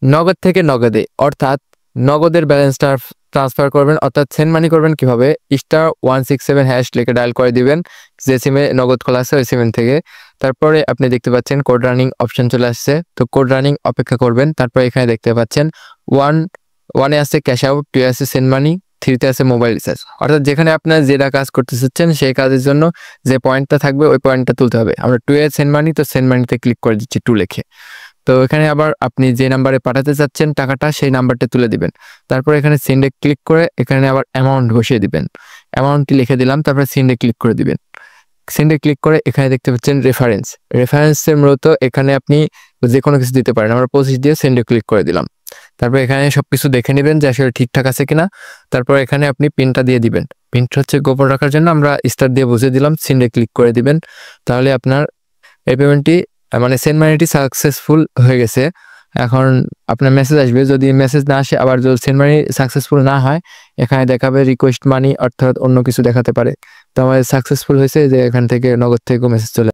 নগদ থেকে নগদে, অর্থাৎ নগদের ব্যালেন্সটা ট্রান্সফার করবেন, অর্থাৎ সেন্ড মানি করবেন কিভাবে, *167# লিখে ডায়াল করে দিবেন যে সিমে নগদ খোলা আছে ওই সিম থেকে। তারপরে আপনি দেখতে পাচ্ছেন কোড রানিং অপশন চলে আসছে, তো কোড রানিং অপেক্ষা করবেন। তারপরে এখানে দেখতে পাচ্ছেন 1 আছে ক্যাশ আউট, 2 আছে সেন্ড মানি, 3 আছে মোবাইল রিচার্জ। অর্থাৎ যেখানে আপনার যেটা কাজ করতে চাচ্ছেন সেই কাজের জন্য যে পয়েন্টটা থাকবে ওই পয়েন্টটা তুলতে হবে। আমরা 2 সেন্ড মানি, তো সেন্ড মানিতে ক্লিক করে দিচ্ছি 2 লিখে। তো এখানে আবার আপনি যে নাম্বারে পাঠাতে চাচ্ছেন টাকাটা সেই নাম্বারটা তুলে দিবেন। তারপর এখানে সেন্ডে ক্লিক করে এখানে আবার অ্যামাউন্ট বসিয়ে দিবেন। অ্যামাউন্টটি লিখে দিলাম, তারপরে সেন্ডে ক্লিক করে দিবেন। সেন্ডে ক্লিক করে এখানে দেখতে পাচ্ছেন রেফারেন্সের মূলত এখানে আপনি যে কোনো কিছু দিতে পারেন। আমরা 25 দিয়ে সেন্ডে ক্লিক করে দিলাম। তারপর এখানে সবকিছু দেখে নেবেন যে আসলে ঠিকঠাক আছে কিনা। তারপর এখানে আপনি পিনটা দিয়ে দিবেন। পিনটা হচ্ছে গোপন রাখার জন্য আমরা স্টার দিয়ে বুঝিয়ে দিলাম, সেন্ডে ক্লিক করে দিবেন। তাহলে আপনার এই পেমেন্টটি মানে সেন্ড মানিটি সাকসেসফুল হয়ে গেছে। এখন আপনার মেসেজ আসবে, যদি মেসেজ না আসে, আবার যদি সেন্ড মানি সাকসেসফুল না হয় এখানে দেখাবে রিকোয়েস্ট মানি, অর্থাৎ অন্য কিছু দেখাতে পারে। তো আমাদের সাকসেসফুল হয়েছে যে এখান থেকে নগদ থেকেও মেসেজ চলে